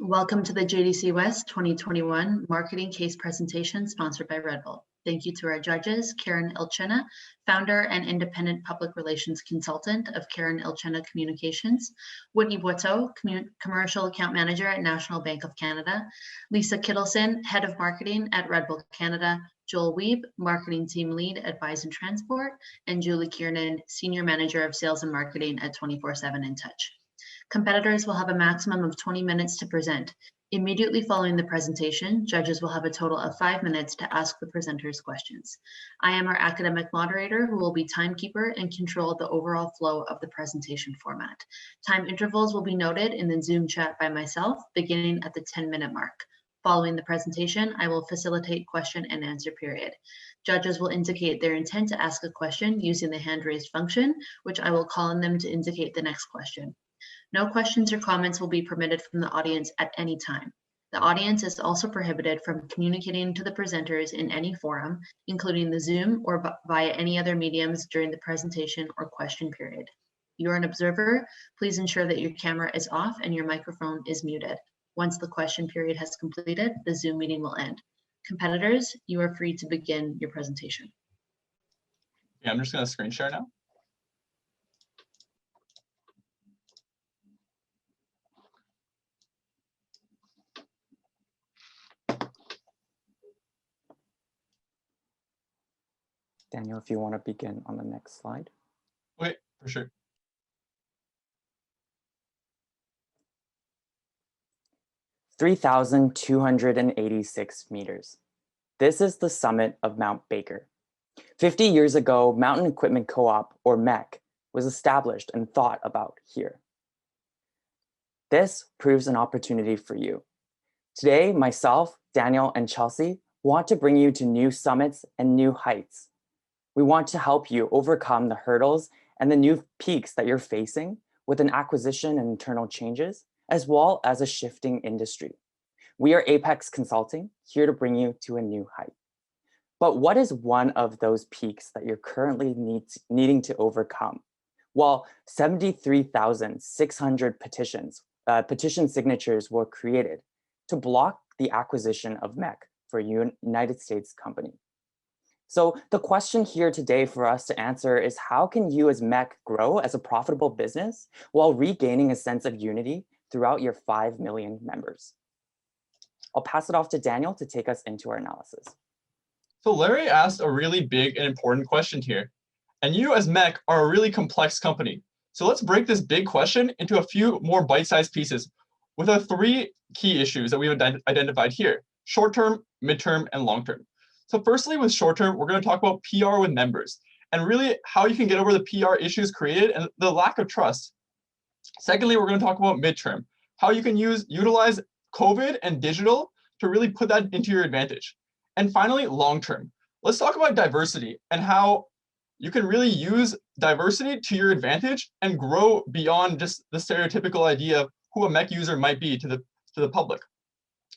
Welcome to the JDC West 2021 Marketing Case Presentation sponsored by Red Bull. Thank you to our judges, Karen Ilchena, founder and independent public relations consultant of Karen Ilchena Communications, Whitney Boiteau, commercial account manager at National Bank of Canada, Lisa Kittleson, head of marketing at Red Bull Canada, Joel Wiebe, marketing team lead at Bison Transport, and Julie Kiernan, senior manager of sales and marketing at 24/7 In Touch. Competitors will have a maximum of 20 minutes to present. Immediately following the presentation, judges will have a total of 5 minutes to ask the presenters questions. I am our academic moderator who will be timekeeper and control the overall flow of the presentation format. Time intervals will be noted in the Zoom chat by myself, beginning at the 10-minute mark. Following the presentation, I will facilitate question and answer period. Judges will indicate their intent to ask a question using the hand raised function, which I will call on them to indicate the next question. No questions or comments will be permitted from the audience at any time. The audience is also prohibited from communicating to the presenters in any forum, including the Zoom or via any other mediums during the presentation or question period. You're an observer. Please ensure that your camera is off and your microphone is muted. Once the question period has completed, the Zoom meeting will end. Competitors, you are free to begin your presentation. Yeah, I'm just going to screen share now. Daniel, if you want to begin on the next slide. Okay, for sure. (3,286 meters. This is the summit of Mount Baker. 50 years ago, Mountain Equipment Co-op, or MEC, was established and thought about here. This proves an opportunity for you. Today, myself, Daniel, and Chelsea want to bring you to new summits and new heights. We want to help you overcome the hurdles and the new peaks that you're facing with an acquisition and internal changes, as well as a shifting industry. We are Apex Consulting, here to bring you to a new height. But what is one of those peaks that you're currently needing to overcome? Well, 73,600 petition signatures were created to block the acquisition of MEC for a United States company. So the question here today for us to answer is, how can you as MEC grow as a profitable business while regaining a sense of unity throughout your 5 million members? I'll pass it off to Daniel to take us into our analysis. So Larry asked a really big and important question here. And you as MEC are a really complex company. So let's break this big question into a few more bite-sized pieces with our 3 key issues that we've identified here: short-term, midterm, and long-term. So firstly, with short-term, we're going to talk about PR with members and really how you can get over the PR issues created and the lack of trust. Secondly, we're going to talk about midterm, how you can utilize COVID and digital to really put that into your advantage. And finally, long-term, let's talk about diversity and how you can really use diversity to your advantage and grow beyond just the stereotypical idea of who a MEC user might be to the public.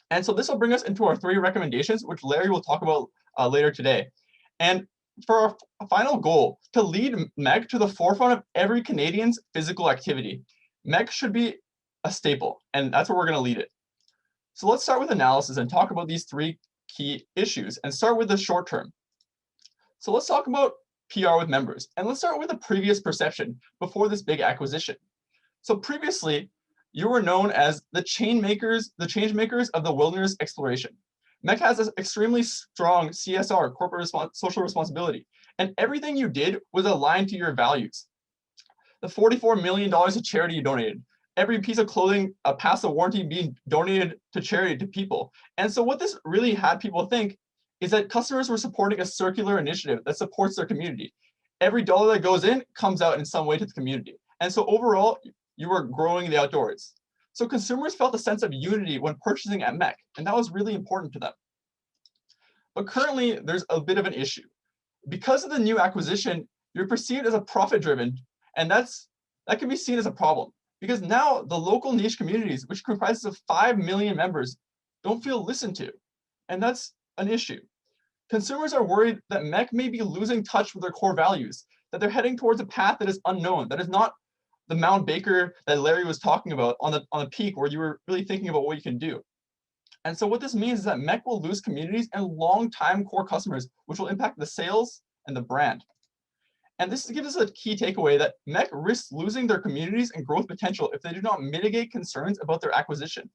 And so this will bring us into our 3 recommendations, which Larry will talk about later today. And for our final goal, to lead MEC to the forefront of every Canadian's physical activity. MEC should be a staple, and that's where we're going to lead it. So let's start with analysis and talk about these 3 key issues and start with the short term. So let's talk about PR with members, and let's start with the previous perception before this big acquisition. So previously, you were known as the change makers of the wilderness exploration. MEC has an extremely strong CSR, corporate social responsibility, and everything you did was aligned to your values. The $44 million to charity you donated, every piece of clothing past the warranty being donated to charity to people. And so what this really had people think is that customers were supporting a circular initiative that supports their community. Every dollar that goes in comes out in some way to the community. And so overall, you were growing the outdoors. So consumers felt a sense of unity when purchasing at MEC, and that was really important to them. But currently, there's a bit of an issue. Because of the new acquisition, you're perceived as a profit-driven, and that can be seen as a problem. Because now the local niche communities, which comprises of 5 million members, don't feel listened to, and that's an issue. Consumers are worried that MEC may be losing touch with their core values, that they're heading towards a path that is unknown, that is not the Mount Baker that Larry was talking about on the peak, where you were really thinking about what you can do. And so what this means is that MEC will lose communities and long-time core customers, which will impact the sales and the brand. And this gives us a key takeaway that MEC risks losing their communities and growth potential if they do not mitigate concerns about their acquisition.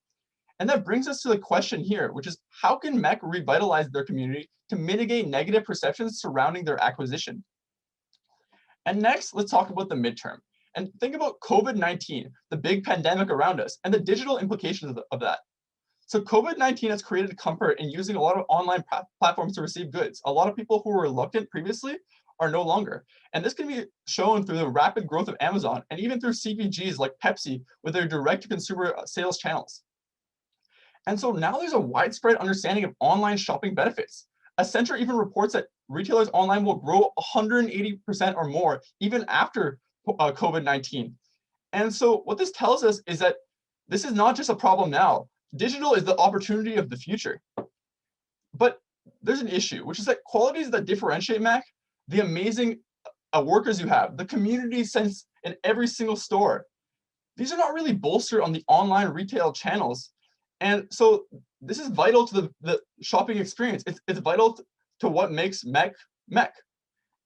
And that brings us to the question here, which is how can MEC revitalize their community to mitigate negative perceptions surrounding their acquisition? And next, let's talk about the midterm. And think about COVID-19, the big pandemic around us, and the digital implications of that. So COVID-19 has created comfort in using a lot of online platforms to receive goods. A lot of people who were reluctant previously are no longer. And this can be shown through the rapid growth of Amazon and even through CPGs like Pepsi with their direct-to-consumer sales channels. And so now there's a widespread understanding of online shopping benefits. Accenture even reports that retailers online will grow 180% or more even after COVID-19. And so what this tells us is that this is not just a problem now. Digital is the opportunity of the future. But there's an issue, which is that qualities that differentiate MEC, the amazing workers you have, the community sense in every single store, these are not really bolstered on the online retail channels. And so this is vital to the shopping experience. It's vital to what makes MEC MEC.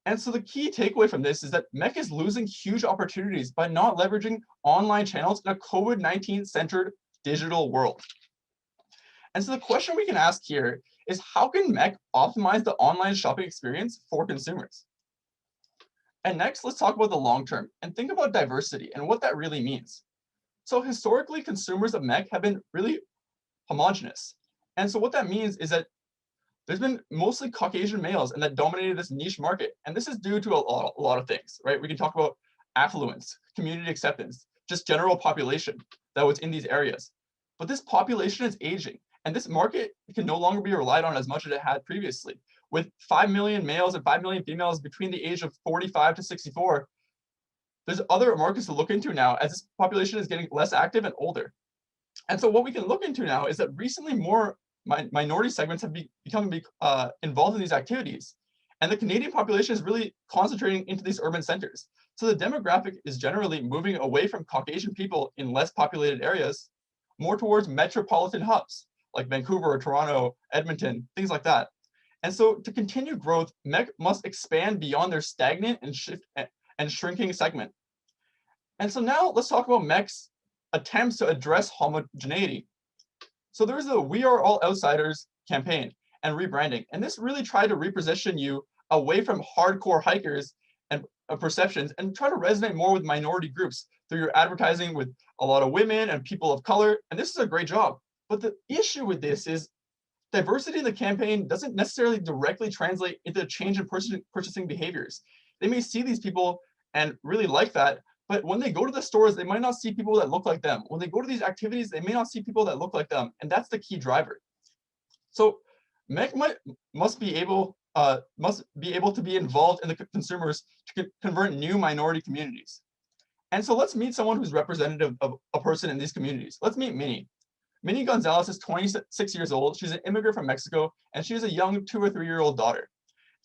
And so the key takeaway from this is that MEC is losing huge opportunities by not leveraging online channels in a COVID-19 centered digital world. And so the question we can ask here is how can MEC optimize the online shopping experience for consumers? And next, let's talk about the long term and think about diversity and what that really means. So historically, consumers of MEC have been really homogenous. And so what that means is that there's been mostly Caucasian males and that dominated this niche market. And this is due to a lot of things, right? We can talk about affluence, community acceptance, just general population that was in these areas. But this population is aging, and this market can no longer be relied on as much as it had previously. With 5 million males and 5 million females between the age of 45 to 64, there's other markets to look into now as this population is getting less active and older. And so what we can look into now is that recently more minority segments have become involved in these activities. And the Canadian population is really concentrating into these urban centers. So the demographic is generally moving away from Caucasian people in less populated areas, more towards metropolitan hubs like Vancouver, Toronto, Edmonton, things like that. And so to continue growth, MEC must expand beyond their stagnant and shrinking segment. And so now let's talk about MEC's attempts to address homogeneity. So there's the We Are All Outsiders campaign and rebranding. And this really tried to reposition you away from hardcore hikers and perceptions and try to resonate more with minority groups through your advertising with a lot of women and people of color. And this is a great job. But the issue with this is diversity in the campaign doesn't necessarily directly translate into a change in purchasing behaviors. They may see these people and really like that, but when they go to the stores, they might not see people that look like them. When they go to these activities, they may not see people that look like them. And that's the key driver. So MEC must be able to be involved in the consumers to convert new minority communities. And so let's meet someone who's representative of a person in these communities. Let's meet Minnie. Minnie Gonzalez is 26 years old. She's an immigrant from Mexico, and she has a young 2 or 3 year old daughter.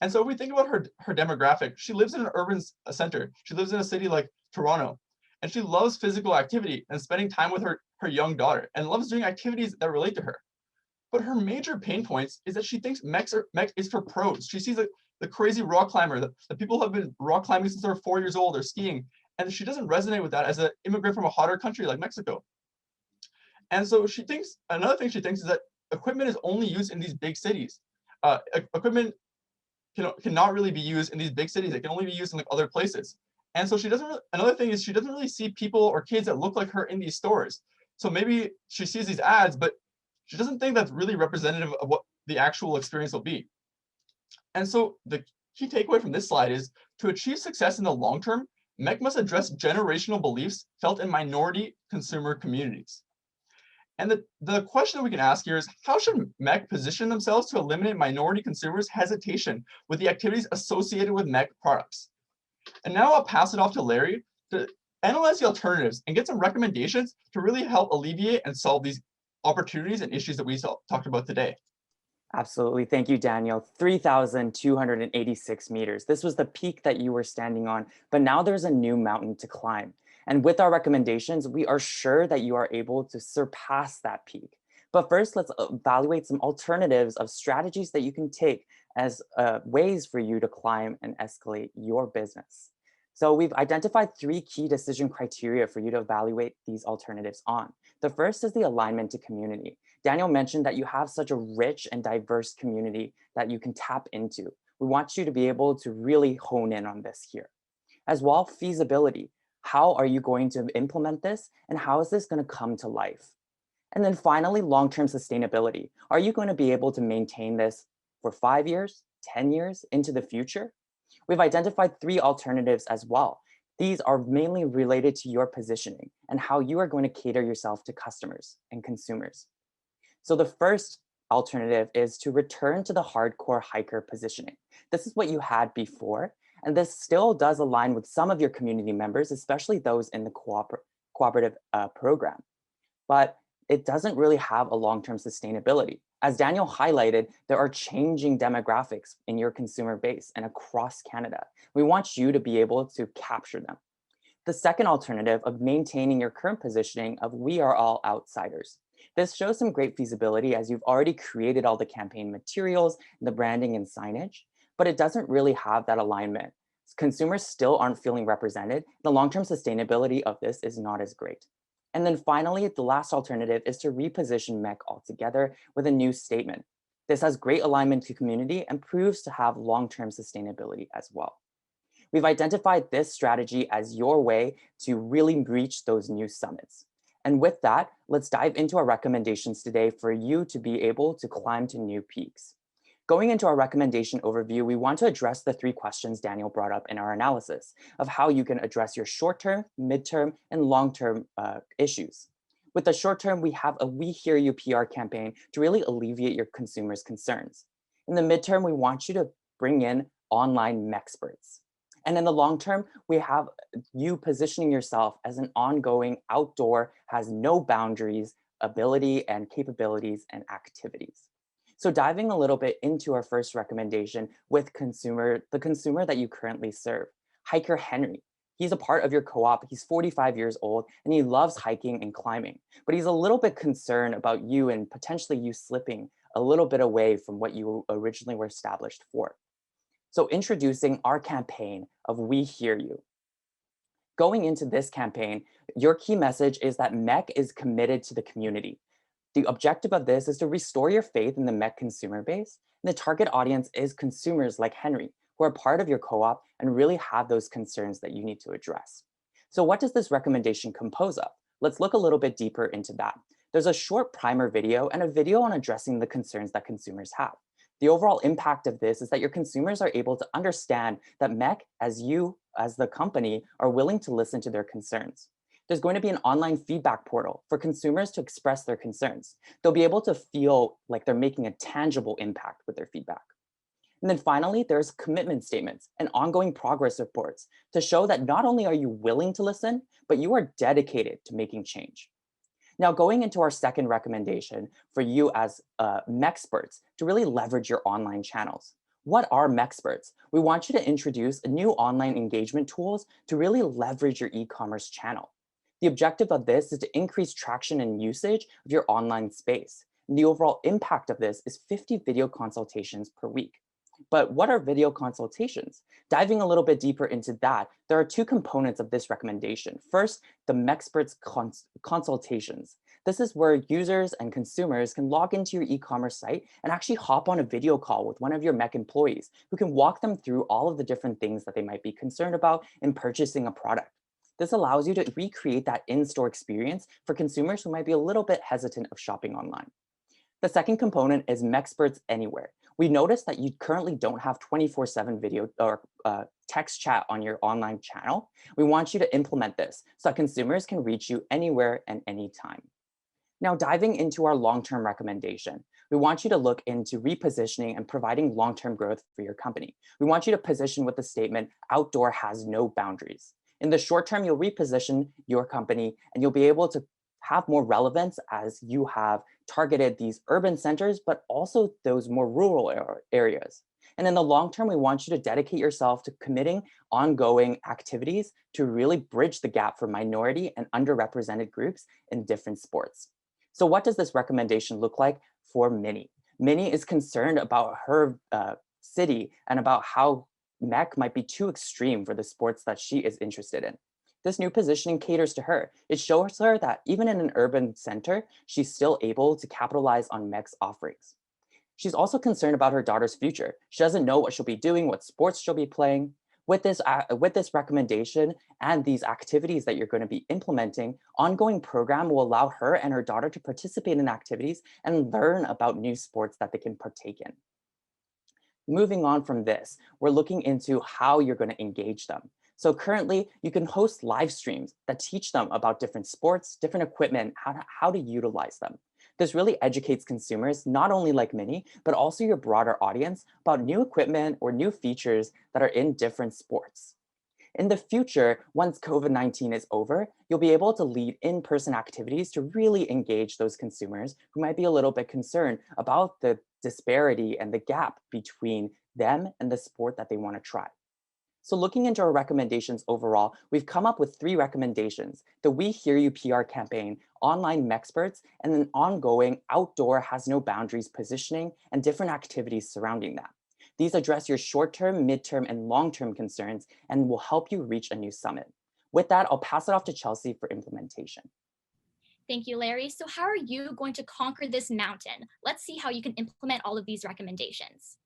And so if we think about her demographic, she lives in an urban center. She lives in a city like Toronto, and she loves physical activity and spending time with her young daughter and loves doing activities that relate to her. But her major pain points is that she thinks MEC is for pros. She sees the crazy rock climber, the people who have been rock climbing since they're 4 years old or skiing, and she doesn't resonate with that as an immigrant from a hotter country like Mexico. And so she thinks, another thing she thinks is that equipment is only used in these big cities. Equipment cannot really be used in these big cities. It can only be used in like other places. And so another thing is she doesn't really see people or kids that look like her in these stores. So maybe she sees these ads, but she doesn't think that's really representative of what the actual experience will be. And so the key takeaway from this slide is to achieve success in the long term, MEC must address generational beliefs felt in minority consumer communities. And the question that we can ask here is, how should MEC position themselves to eliminate minority consumers' hesitation with the activities associated with MEC products? And now I'll pass it off to Larry to analyze the alternatives and get some recommendations to really help alleviate and solve these opportunities and issues that we talked about today. Absolutely. Thank you, Daniel. 3,286 meters. This was the peak that you were standing on, but now there's a new mountain to climb. And with our recommendations, we are sure that you are able to surpass that peak. But first, let's evaluate some alternatives of strategies that you can take as ways for you to climb and escalate your business. So we've identified 3 key decision criteria for you to evaluate these alternatives on. The first is the alignment to community. Daniel mentioned that you have such a rich and diverse community that you can tap into. We want you to be able to really hone in on this here. As well, feasibility. How are you going to implement this? And how is this going to come to life? And then finally, long-term sustainability. Are you going to be able to maintain this for 5 years, 10 years into the future? We've identified 3 alternatives as well. These are mainly related to your positioning and how you are going to cater yourself to customers and consumers. So the first alternative is to return to the hardcore hiker positioning. This is what you had before, and this still does align with some of your community members, especially those in the cooperative program. But it doesn't really have a long-term sustainability. As Daniel highlighted, there are changing demographics in your consumer base and across Canada. We want you to be able to capture them. The second alternative of maintaining your current positioning of we are all outsiders. This shows some great feasibility as you've already created all the campaign materials, the branding and signage, but it doesn't really have that alignment. Consumers still aren't feeling represented. The long-term sustainability of this is not as great. And then finally, the last alternative is to reposition MEC altogether with a new statement. This has great alignment to community and proves to have long-term sustainability as well. We've identified this strategy as your way to really reach those new summits. And with that, let's dive into our recommendations today for you to be able to climb to new peaks. Going into our recommendation overview, we want to address the 3 questions Daniel brought up in our analysis of how you can address your short-term, mid-term, and long-term issues. With the short-term, we have a We Hear You PR campaign to really alleviate your consumers' concerns. In the mid-term, we want you to bring in online Mexperts. And in the long-term, we have you positioning yourself as an ongoing outdoor, has no boundaries, ability and capabilities and activities. So diving a little bit into our first recommendation with the consumer that you currently serve, hiker Henry. He's a part of your co-op. He's 45 years old and he loves hiking and climbing, but he's a little bit concerned about you and potentially you slipping a little bit away from what you originally were established for. So introducing our campaign of We Hear You. Going into this campaign, your key message is that MEC is committed to the community. The objective of this is to restore your faith in the MEC consumer base. And the target audience is consumers like Henry, who are part of your co-op and really have those concerns that you need to address. So what does this recommendation compose of? Let's look a little bit deeper into that. There's a short primer video and a video on addressing the concerns that consumers have. The overall impact of this is that your consumers are able to understand that MEC, as the company, are willing to listen to their concerns. There's going to be an online feedback portal for consumers to express their concerns. They'll be able to feel like they're making a tangible impact with their feedback. And then finally, there's commitment statements and ongoing progress reports to show that not only are you willing to listen, but you are dedicated to making change. Now, going into our second recommendation for you as Mexperts to really leverage your online channels. What are Mexperts? We want you to introduce new online engagement tools to really leverage your e-commerce channel. The objective of this is to increase traction and usage of your online space. And the overall impact of this is 50 video consultations per week. But what are video consultations? Diving a little bit deeper into that, there are 2 components of this recommendation. First, the Mexperts consultations. This is where users and consumers can log into your e-commerce site and actually hop on a video call with one of your MEC employees who can walk them through all of the different things that they might be concerned about in purchasing a product. This allows you to recreate that in-store experience for consumers who might be a little bit hesitant of shopping online. The second component is Mexperts Anywhere. We noticed that you currently don't have 24/7 video or text chat on your online channel. We want you to implement this so that consumers can reach you anywhere and anytime. Now, diving into our long-term recommendation, we want you to look into repositioning and providing long-term growth for your company. We want you to position with the statement, outdoor has no boundaries. In the short term, you'll reposition your company and you'll be able to have more relevance as you have targeted these urban centers, but also those more rural areas. And in the long term, we want you to dedicate yourself to committing ongoing activities to really bridge the gap for minority and underrepresented groups in different sports. So what does this recommendation look like for Minnie? Minnie is concerned about her city and about how MEC might be too extreme for the sports that she is interested in. This new positioning caters to her. It shows her that even in an urban center, she's still able to capitalize on MEC's offerings. She's also concerned about her daughter's future. She doesn't know what she'll be doing, what sports she'll be playing. With this recommendation and these activities that you're going to be implementing, ongoing program will allow her and her daughter to participate in activities and learn about new sports that they can partake in. Moving on from this, we're looking into how you're going to engage them. So currently, you can host live streams that teach them about different sports, different equipment, how to utilize them. This really educates consumers, not only like Minnie, but also your broader audience about new equipment or new features that are in different sports. In the future, once COVID-19 is over, you'll be able to lead in-person activities to really engage those consumers who might be a little bit concerned about the disparity and the gap between them and the sport that they want to try. So looking into our recommendations overall, we've come up with 3 recommendations: the We Hear You PR campaign, online Mexperts, and an ongoing outdoor has no boundaries positioning and different activities surrounding that. These address your short-term, mid-term, and long-term concerns and will help you reach a new summit. With that, I'll pass it off to Chelsea for implementation. Thank you, Larry. So how are you going to conquer this mountain? Let's see how you can implement all of these recommendations.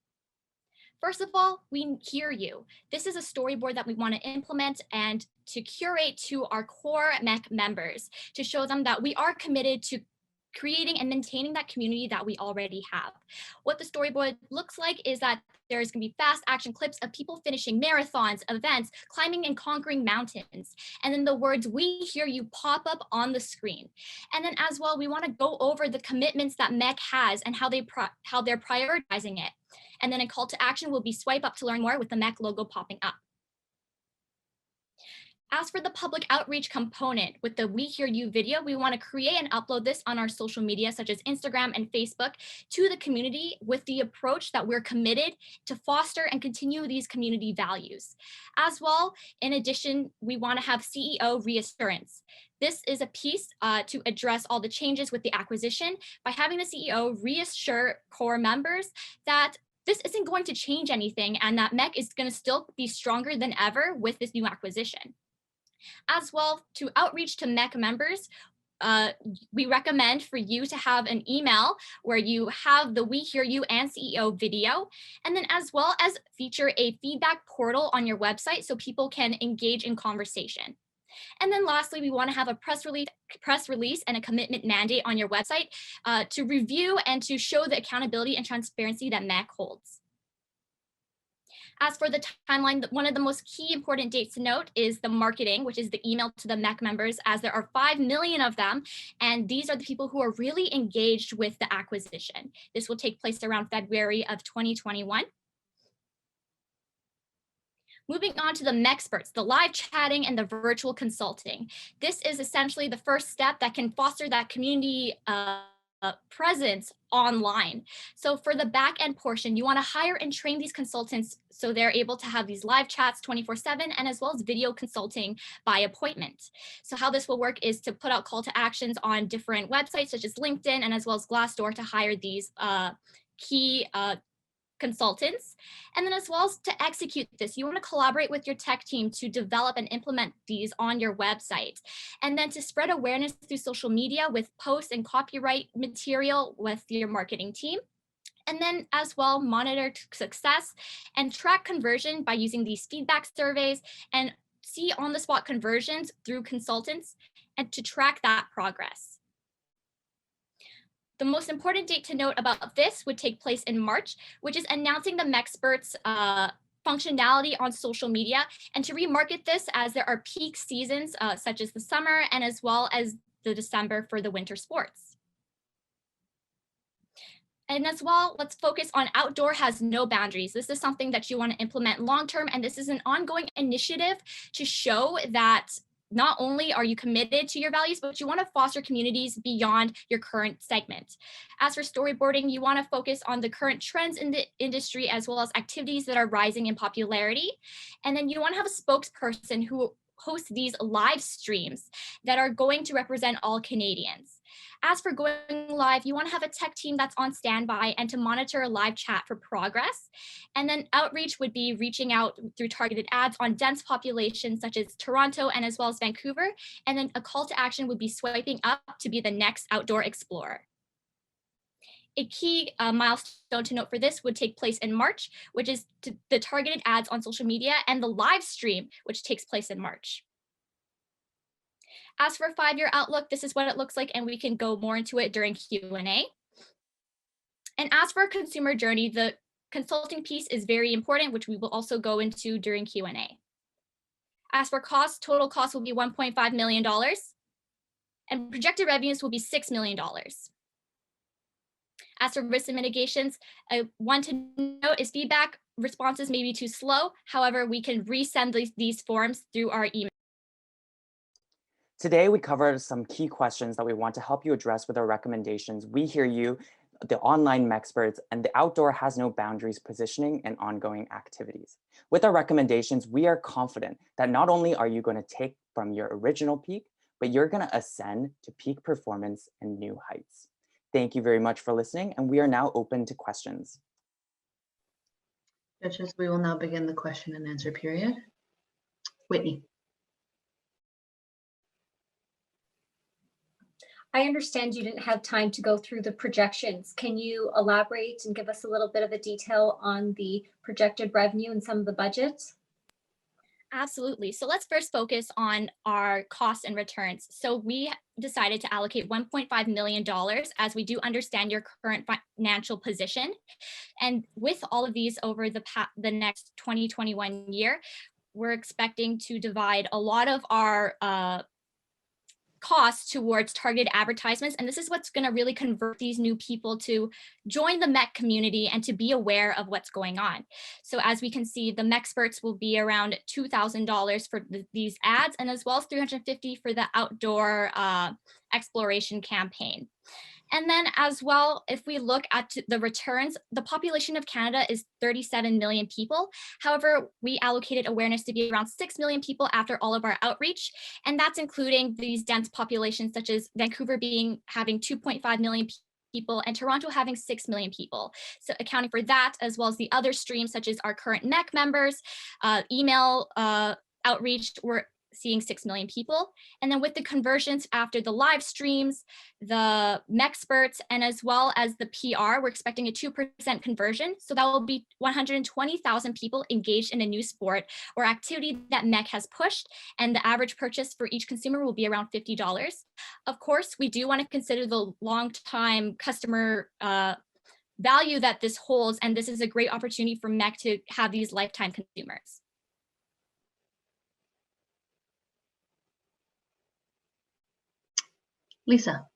First of all, we hear you. This is a storyboard that we want to implement and to curate to our core MEC members to show them that we are committed to creating and maintaining that community that we already have. What the storyboard looks like is that there's going to be fast action clips of people finishing marathons, events, climbing and conquering mountains. And then the words "we hear you" pop up on the screen. And then as well, we want to go over the commitments that MEC has and how they're prioritizing it. And then a call to action will be swipe up to learn more with the MEC logo popping up. As for the public outreach component with the We Hear You video, we want to create and upload this on our social media such as Instagram and Facebook to the community with the approach that we're committed to foster and continue these community values. As well, in addition, we want to have CEO reassurance. This is a piece to address all the changes with the acquisition by having the CEO reassure core members that this isn't going to change anything and that MEC is going to still be stronger than ever with this new acquisition. As well, to outreach to MEC members, we recommend for you to have an email where you have the We Hear You and CEO video, and then as well as feature a feedback portal on your website so people can engage in conversation. And then lastly, we want to have a press release and a commitment mandate on your website to review and to show the accountability and transparency that MEC holds. As for the timeline, one of the most key important dates to note is the marketing, which is the email to the MEC members, as there are 5 million of them. And these are the people who are really engaged with the acquisition. This will take place around February of 2021. Moving on to the Mexperts, the live chatting and the virtual consulting. This is essentially the first step that can foster that community presence online. So for the back end portion, you want to hire and train these consultants so they're able to have these live chats 24/7 and as well as video consulting by appointment. So how this will work is to put out call to actions on different websites such as LinkedIn and as well as Glassdoor to hire these key consultants. And then as well as to execute this, you want to collaborate with your tech team to develop and implement these on your website. And then to spread awareness through social media with posts and copyright material with your marketing team. And then as well, monitor success and track conversion by using these feedback surveys and see on-the-spot conversions through consultants and to track that progress. The most important date to note about this would take place in March, which is announcing the Mexperts functionality on social media and to remarket this as there are peak seasons such as the summer and as well as the December for the winter sports. And as well, let's focus on outdoor has no boundaries. This is something that you want to implement long-term, and this is an ongoing initiative to show that not only are you committed to your values, but you want to foster communities beyond your current segment. As for storyboarding, you want to focus on the current trends in the industry as well as activities that are rising in popularity. And then you want to have a spokesperson who hosts these live streams that are going to represent all Canadians. As for going live, you want to have a tech team that's on standby and to monitor a live chat for progress. And then outreach would be reaching out through targeted ads on dense populations such as Toronto and as well as Vancouver. And then a call to action would be swiping up to be the next outdoor explorer. A key milestone to note for this would take place in March, which is the targeted ads on social media and the live stream, which takes place in March. As for a 5-year outlook, this is what it looks like, and we can go more into it during Q&A. And as for consumer journey, the consulting piece is very important, which we will also go into during Q&A. As for cost, total cost will be $1.5 million, and projected revenues will be $6 million. As for risk and mitigations, one to note is feedback responses may be too slow. However, we can resend these forms through our email. Today, we covered some key questions that we want to help you address with our recommendations. We hear you, the online experts, and the outdoor has no boundaries positioning and ongoing activities. With our recommendations, we are confident that not only are you going to take from your original peak, but you're going to ascend to peak performance and new heights. Thank you very much for listening, and we are now open to questions. Judges, we will now begin the question and answer period. Whitney. I understand you didn't have time to go through the projections. Can you elaborate and give us a little bit of a detail on the projected revenue and some of the budgets? Absolutely. So let's first focus on our costs and returns. So we decided to allocate $1.5 million as we do understand your current financial position. And with all of these over the next 2021 year, we're expecting to divide a lot of our costs towards targeted advertisements. And this is what's going to really convert these new people to join the MEC community and to be aware of what's going on. So as we can see, the MECsperts will be around $2,000 for these ads, and as well as $350 for the outdoor exploration campaign. And then as well, if we look at the returns, the population of Canada is 37 million people. However, we allocated awareness to be around 6 million people after all of our outreach. And that's including these dense populations such as Vancouver having 2.5 million people and Toronto having 6 million people. So accounting for that, as well as the other streams such as our current MEC members, email outreach, we're seeing 6 million people. And then with the conversions after the live streams, the MECsperts, and as well as the PR, we're expecting a 2% conversion. So that will be 120,000 people engaged in a new sport or activity that MEC has pushed. And the average purchase for each consumer will be around $50. Of course, we do want to consider the long-time customer value that this holds. And this is a great opportunity for MEC to have these lifetime consumers. Lisa.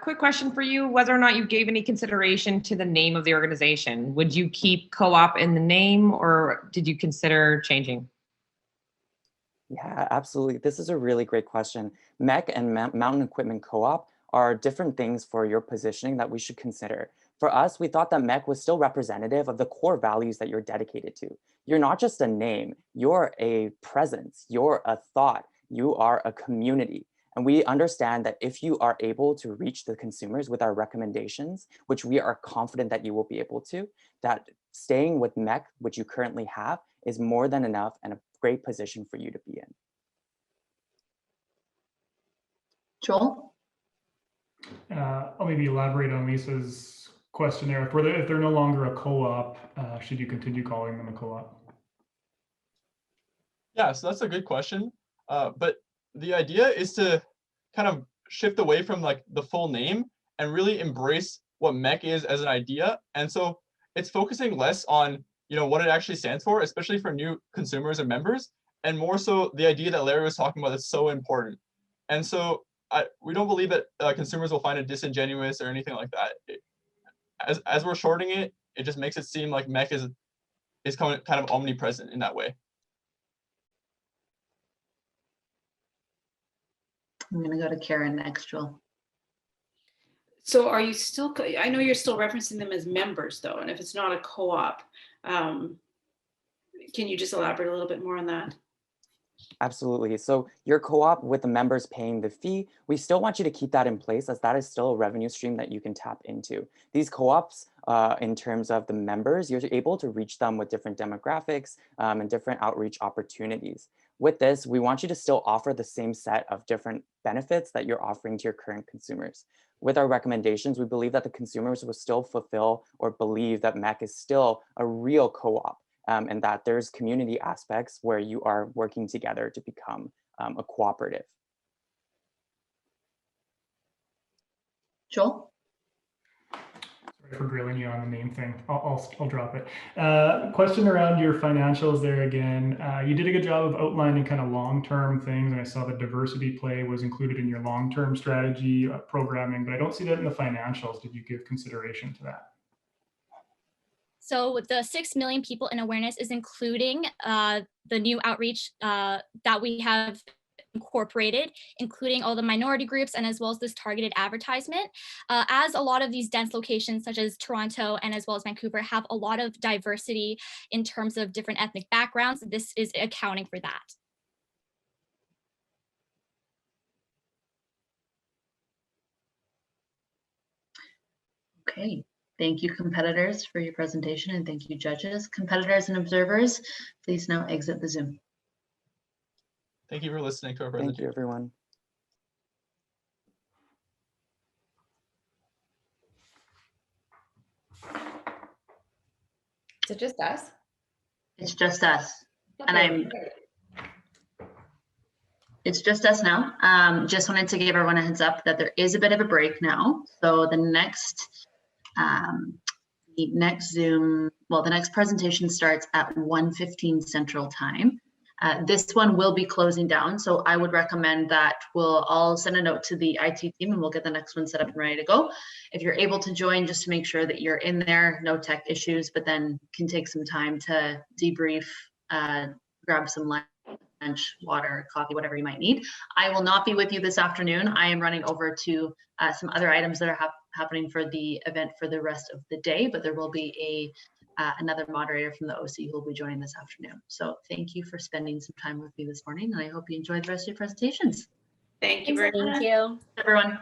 Quick question for you, whether or not you gave any consideration to the name of the organization. Would you keep co-op in the name, or did you consider changing? Yeah, absolutely. This is a really great question. MEC and Mountain Equipment Co-op are different things for your positioning that we should consider. For us, we thought that MEC was still representative of the core values that you're dedicated to. You're not just a name, you're a presence, you're a thought, you are a community. And we understand that if you are able to reach the consumers with our recommendations, which we are confident that you will be able to, that staying with MEC, which you currently have, is more than enough and a great position for you to be in. Joel? I'll maybe elaborate on Lisa's question there. If they're no longer a co-op, should you continue calling them a co-op? Yeah, so that's a good question. But the idea is to kind of shift away from like the full name and really embrace what MEC is as an idea. And so it's focusing less on, what it actually stands for, especially for new consumers and members, and more so the idea that Larry was talking about is so important. And so we don't believe that consumers will find it disingenuous or anything like that. As we're shortening it, it just makes it seem like MEC is kind of omnipresent in that way. I'm gonna go to Karen next, Joel. So are you still, I know you're still referencing them as members though, and if it's not a co-op, can you just elaborate a little bit more on that? Absolutely. So your co-op with the members paying the fee, we still want you to keep that in place as that is still a revenue stream that you can tap into. These co-ops, in terms of the members, you're able to reach them with different demographics and different outreach opportunities. With this, we want you to still offer the same set of different benefits that you're offering to your current consumers. With our recommendations, we believe that the consumers will still fulfill or believe that MEC is still a real co-op. And that there's community aspects where you are working together to become a cooperative. Joel? Sorry for grilling you on the name thing. I'll drop it. Question around your financials there again. You did a good job of outlining kind of long-term things, and I saw the diversity play was included in your long-term strategy programming, but I don't see that in the financials. Did you give consideration to that? So the 6 million people in awareness is including the new outreach that we have incorporated, including all the minority groups and as well as this targeted advertisement. As a lot of these dense locations such as Toronto and as well as Vancouver have a lot of diversity in terms of different ethnic backgrounds, this is accounting for that. Okay. Thank you, competitors, for your presentation, and thank you, judges. Competitors and observers, please now exit the Zoom. Thank you for listening to our Thank presentation. you, everyone. Is it just us? It's just us. And it's just us now. Just wanted to give everyone a heads up that there is a bit of a break now. So the next Zoom, well, the next presentation starts at 1:15 Central Time. This one will be closing down, so I would recommend that we'll all send a note to the IT team and we'll get the next one set up and ready to go. If you're able to join, just to make sure that you're in there, no tech issues, but then can take some time to debrief, grab some lunch, water, coffee, whatever you might need. I will not be with you this afternoon. I am running over to some other items that are happening for the event for the rest of the day, but there will be another moderator from the OC who will be joining this afternoon. So thank you for spending some time with me this morning, and I hope you enjoyed the rest of your presentations. Thank you very much. Thank you. Everyone.